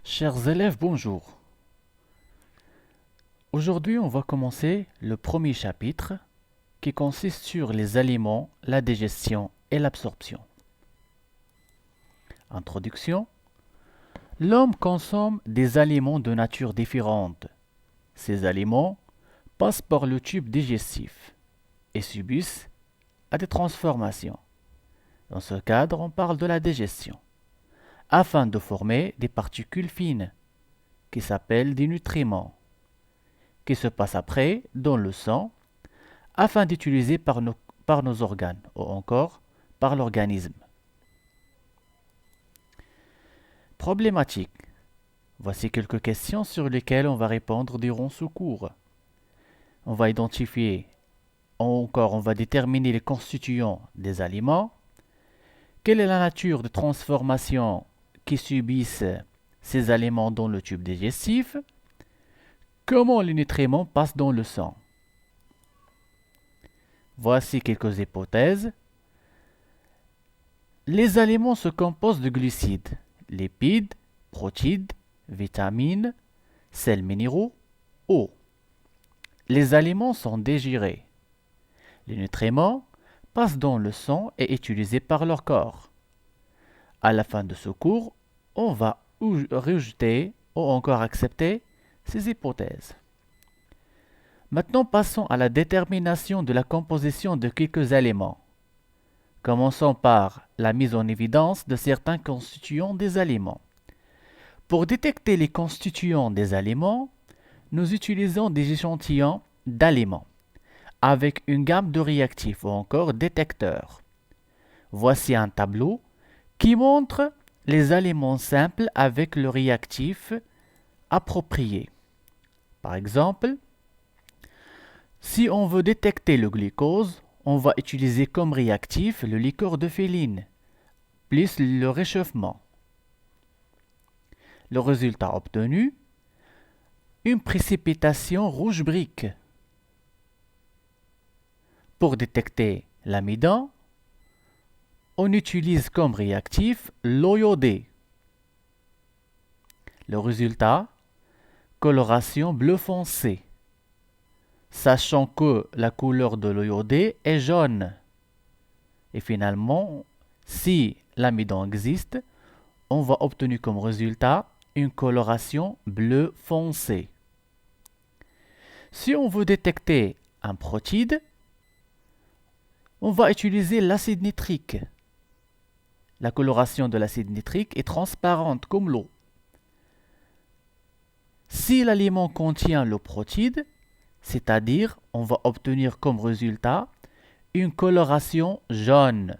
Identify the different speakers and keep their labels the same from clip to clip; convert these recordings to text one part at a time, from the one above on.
Speaker 1: Chers élèves, bonjour. Aujourd'hui, on va commencer le premier chapitre qui consiste sur les aliments, la digestion et l'absorption. Introduction. L'homme consomme des aliments de nature différente. Ces aliments passent par le tube digestif et subissent à des transformations. Dans ce cadre, on parle de la digestion, afin de former des particules fines qui s'appellent des nutriments, qui se passent après dans le sang afin d'utiliser par nos organes ou encore par l'organisme. Problématique. Voici quelques questions sur lesquelles on va répondre durant ce cours. On va identifier, on va déterminer les constituants des aliments. Quelle est la nature de transformation qui subissent ces aliments dans le tube digestif? Comment les nutriments passent dans le sang? Voici quelques hypothèses. Les aliments se composent de glucides, lipides, protides, vitamines, sels minéraux, eau. Les aliments sont digérés. Les nutriments passent dans le sang et utilisés par leur corps. À la fin de ce cours, on va rejeter ou encore accepter ces hypothèses. Maintenant, passons à la détermination de la composition de quelques éléments. Commençons par la mise en évidence de certains constituants des aliments. Pour détecter les constituants des aliments, nous utilisons des échantillons d'aliments avec une gamme de réactifs ou encore détecteurs. Voici un tableau qui montre les aliments simples avec le réactif approprié. Par exemple, si on veut détecter le glucose, on va utiliser comme réactif le liqueur de féline, plus le réchauffement. Le résultat obtenu, une précipitation rouge brique. Pour détecter l'amidon, on utilise comme réactif l'eau iodée. Le résultat, coloration bleu foncé. Sachant que la couleur de l'eau iodée est jaune. Et finalement, si l'amidon existe, on va obtenir comme résultat une coloration bleu foncé. Si on veut détecter un protide, on va utiliser l'acide nitrique. La coloration de l'acide nitrique est transparente comme l'eau. Si l'aliment contient le protide, c'est-à-dire on va obtenir comme résultat une coloration jaune.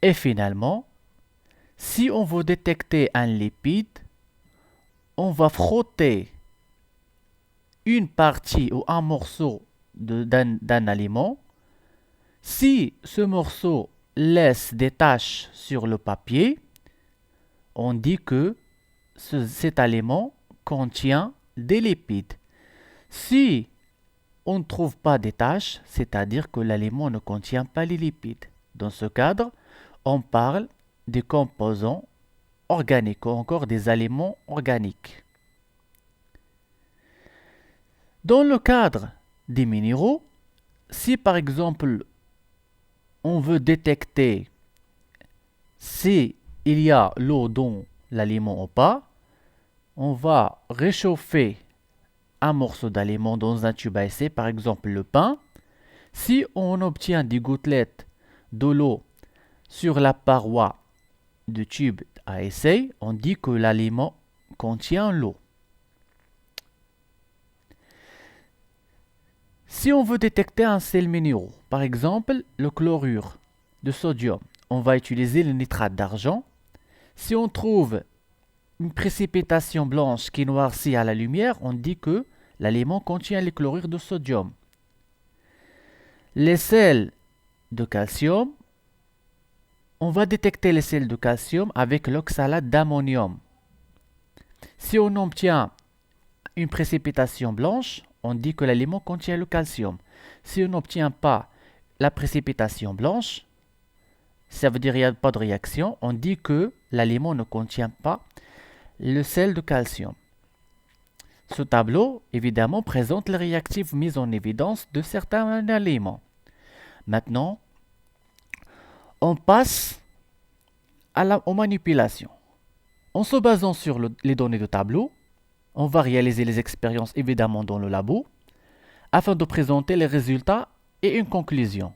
Speaker 1: Et finalement, si on veut détecter un lipide, on va frotter une partie ou un morceau d'un aliment. Si ce morceau laisse des taches sur le papier, on dit que cet aliment contient des lipides. Si on ne trouve pas des taches, c'est-à-dire que l'aliment ne contient pas les lipides. Dans ce cadre, on parle des composants organiques ou encore des aliments organiques. Dans le cadre des minéraux, si par exemple on veut détecter s'il y a l'eau dans l'aliment ou pas, on va réchauffer un morceau d'aliment dans un tube à essai, par exemple le pain. Si on obtient des gouttelettes de l'eau sur la paroi du tube à essai, on dit que l'aliment contient l'eau. Si on veut détecter un sel minéraux, par exemple le chlorure de sodium, on va utiliser le nitrate d'argent. Si on trouve une précipitation blanche qui noircit à la lumière, on dit que l'aliment contient le chlorure de sodium. Les sels de calcium, on va détecter les sels de calcium avec l'oxalate d'ammonium. Si on obtient une précipitation blanche, on dit que l'aliment contient le calcium. Si on n'obtient pas la précipitation blanche, ça veut dire qu'il n'y a pas de réaction, on dit que l'aliment ne contient pas le sel de calcium. Ce tableau, évidemment, présente les réactifs mis en évidence de certains aliments. Maintenant, on passe aux manipulations. En se basant sur les données de tableau, on va réaliser les expériences évidemment dans le labo, afin de présenter les résultats et une conclusion,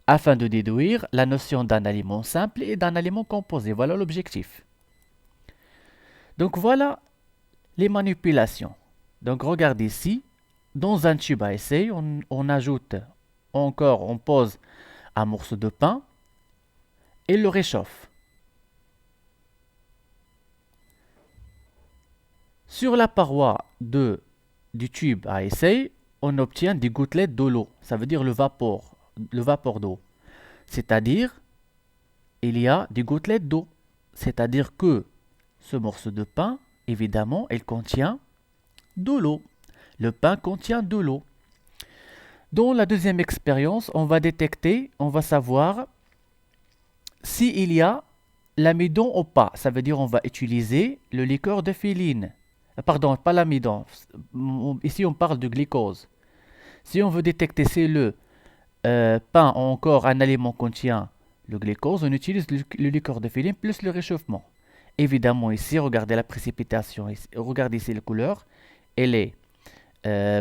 Speaker 1: afin de déduire la notion d'un aliment simple et d'un aliment composé. Voilà l'objectif. Donc voilà les manipulations. Donc regardez ici, dans un tube à essai, on ajoute encore, on pose un morceau de pain et le réchauffe. Sur la paroi du tube à essai, on obtient des gouttelettes de l'eau, ça veut dire le vapeur d'eau. C'est-à-dire, il y a des gouttelettes d'eau. C'est-à-dire que ce morceau de pain, évidemment, il contient de l'eau. Le pain contient de l'eau. Dans la deuxième expérience, on va savoir s'il y a l'amidon ou pas. Ça veut dire on va utiliser le liqueur de féline. Pardon, pas l'amidon. Ici, on parle de glucose. Si on veut détecter si le pain ou encore un aliment contient le glucose, on utilise le liqueur de féline plus le réchauffement. Évidemment, ici, regardez la précipitation. Regardez ici la couleur. Elle est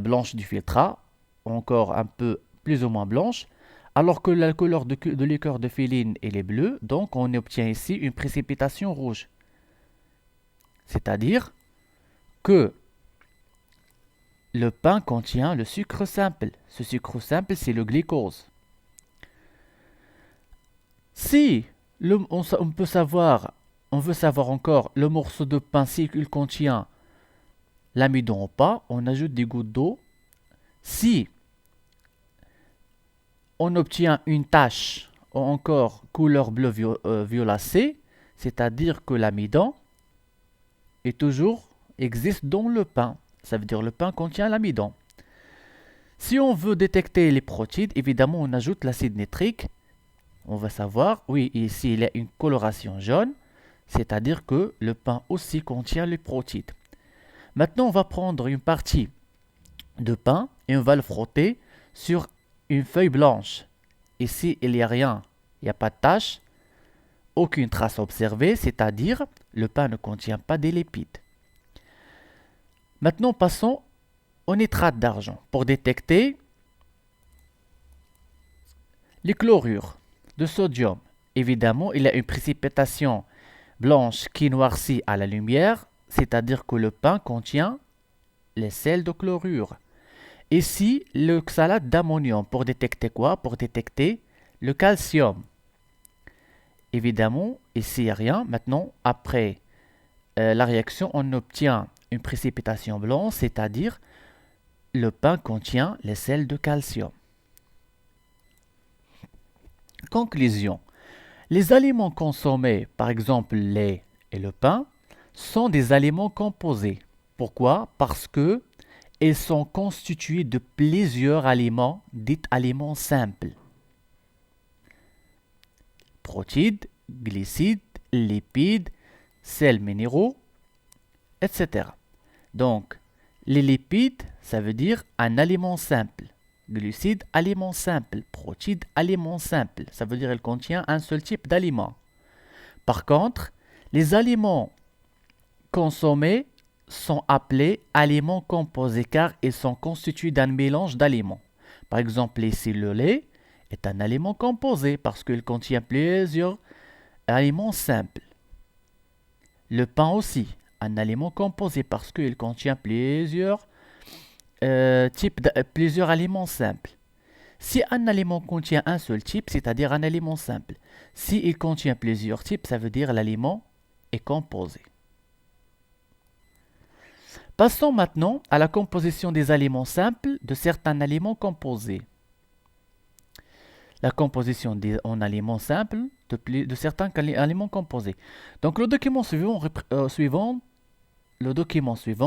Speaker 1: blanche du filtrat, encore un peu plus ou moins blanche, alors que la couleur de liqueur de féline elle est bleue, donc on obtient ici une précipitation rouge. C'est-à-dire que le pain contient le sucre simple. Ce sucre simple, c'est le glucose. Si on veut savoir encore le morceau de pain s'il contient l'amidon ou pas, on ajoute des gouttes d'eau. Si on obtient une tache ou encore couleur bleu violacé, c'est-à-dire que l'amidon existe dans le pain. Ça veut dire que le pain contient l'amidon. Si on veut détecter les protides, évidemment on ajoute l'acide nitrique. On va savoir, oui, ici il y a une coloration jaune, c'est-à-dire que le pain aussi contient les protides. Maintenant on va prendre une partie de pain et on va le frotter sur une feuille blanche. Ici il n'y a rien, il n'y a pas de tache, aucune trace observée, c'est-à-dire le pain ne contient pas des lipides. Maintenant passons au nitrate d'argent pour détecter les chlorures de sodium. Évidemment, il y a une précipitation blanche qui noircit à la lumière, c'est-à-dire que le pain contient les sels de chlorure. Ici, l'oxalate d'ammonium pour détecter quoi? Pour détecter le calcium. Évidemment, ici il n'y a rien. Maintenant, après la réaction, on obtient une précipitation blanche, c'est-à-dire le pain contient les sels de calcium. Conclusion. Les aliments consommés, par exemple le lait et le pain, sont des aliments composés. Pourquoi? Parce que ils sont constitués de plusieurs aliments, dits aliments simples. Protides, glucides, lipides, sels minéraux, etc. Donc, les lipides, ça veut dire un aliment simple. Glucides, aliment simple. Protides, aliment simple. Ça veut dire qu'il contient un seul type d'aliment. Par contre, les aliments consommés sont appelés aliments composés car ils sont constitués d'un mélange d'aliments. Par exemple, ici, le lait est un aliment composé parce qu'il contient plusieurs aliments simples. Le pain aussi, un aliment composé parce qu'il contient plusieurs plusieurs aliments simples. Si un aliment contient un seul type, c'est-à-dire un aliment simple. S'il contient plusieurs types, ça veut dire l'aliment est composé. Passons maintenant à la composition des aliments simples de certains aliments composés. La composition en aliments simples de certains aliments composés. Donc le document suivant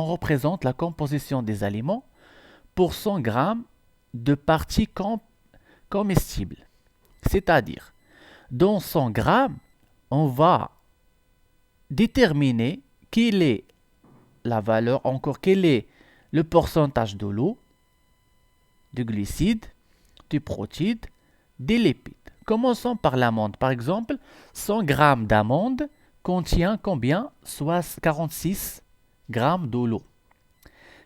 Speaker 1: représente la composition des aliments pour 100 grammes de parties comestibles. C'est-à-dire, dans 100 grammes, on va déterminer quelle est la valeur, encore quel est le pourcentage de l'eau, du glucide, du protéide, des lipides. Commençons par l'amande. Par exemple, 100 g d'amande contient combien? Soit 46 g de l'eau.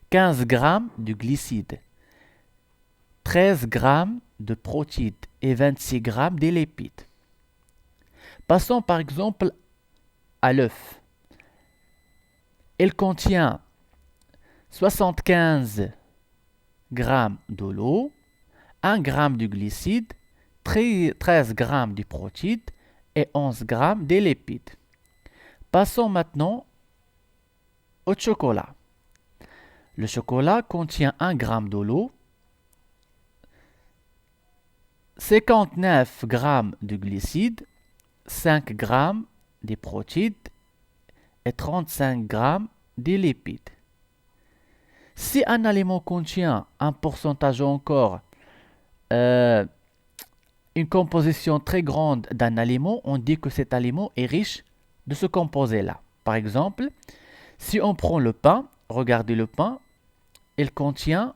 Speaker 1: 15 g de glucides, 13 g de protéines et 26 g de lipides. Passons par exemple à l'œuf. Il contient 75 g de l'eau, 1 g de glucides, 13 g de protéines et 11 g de lipides. Passons maintenant au chocolat. Le chocolat contient 1 g de l'eau, 59 g de glucides, 5 g de protéines et 35 g de lipides. Si un aliment contient un pourcentage encore, une composition très grande d'un aliment, on dit que cet aliment est riche de ce composé-là. Par exemple, si on prend le pain, regardez le pain, il contient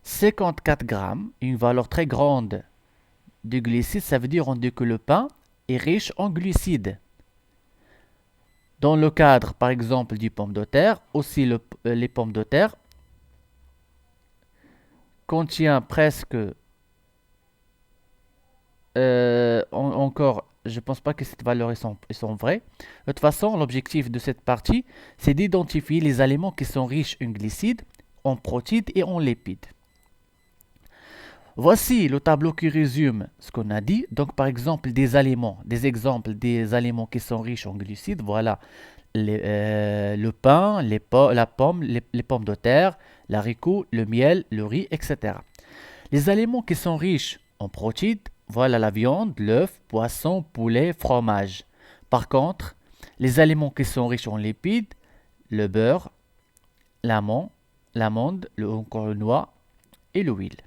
Speaker 1: 54 grammes, une valeur très grande de glucides, ça veut dire on dit que le pain est riche en glucides. Dans le cadre, par exemple, du pomme de terre, aussi les pommes de terre contient presque encore, je ne pense pas que cette valeur sont vraies. De toute façon, l'objectif de cette partie, c'est d'identifier les aliments qui sont riches en glucides, en protéines et en lipides. Voici le tableau qui résume ce qu'on a dit. Donc, par exemple, des exemples des aliments qui sont riches en glucides. Voilà le pain, la pomme, les pommes de terre, l'haricot, le miel, le riz, etc. Les aliments qui sont riches en protéines, voilà la viande, l'œuf, poisson, poulet, fromage. Par contre, les aliments qui sont riches en lipides, le beurre, l'amande, encore le noix et l'huile.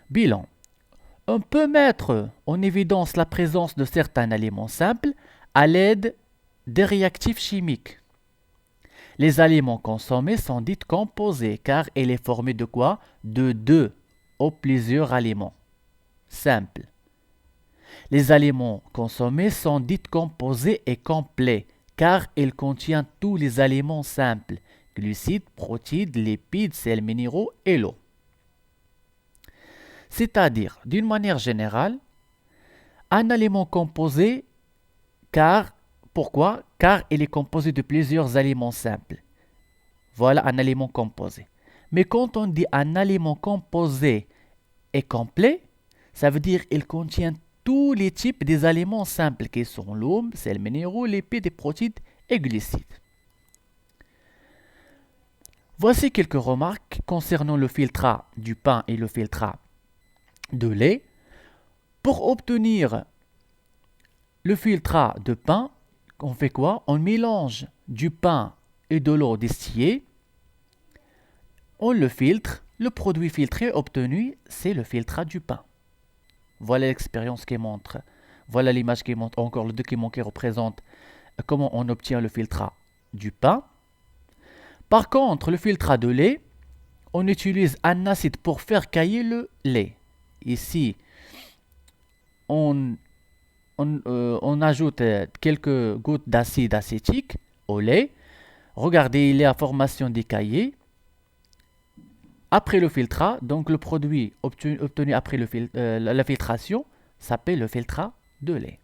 Speaker 1: Bilan. On peut mettre en évidence la présence de certains aliments simples à l'aide des réactifs chimiques. Les aliments consommés sont dits composés car il est formé de quoi? De 2 ou plusieurs aliments simples. Les aliments consommés sont dits composés et complets car ils contiennent tous les aliments simples, glucides, protéines, lipides, sels minéraux et l'eau. C'est-à-dire, d'une manière générale, un aliment composé pourquoi? Car il est composé de plusieurs aliments simples. Voilà un aliment composé. Mais quand on dit un aliment composé et complet, ça veut dire qu'il contient tous les types des aliments simples qui sont l'eau, sels minéraux, lipides, protéines et glucides. Voici quelques remarques concernant le filtrat du pain et le filtrat de lait. Pour obtenir le filtrat de pain, on fait quoi? On mélange du pain et de l'eau distillée. On le filtre. Le produit filtré obtenu, c'est le filtrat du pain. Voilà l'expérience qui montre. Voilà l'image qui montre, encore le document qui représente comment on obtient le filtrat du pain. Par contre, le filtrat de lait, on utilise un acide pour faire cailler le lait. Ici, on ajoute quelques gouttes d'acide acétique au lait. Regardez, il y a la formation des caillés. Après le filtrat, donc le produit obtenu après la filtration s'appelle le filtrat de lait.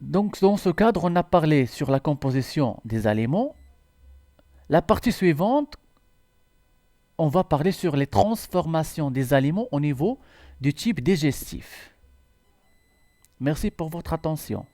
Speaker 1: Donc dans ce cadre, on a parlé sur la composition des aliments. La partie suivante, on va parler sur les transformations des aliments au niveau du type digestif. Merci pour votre attention.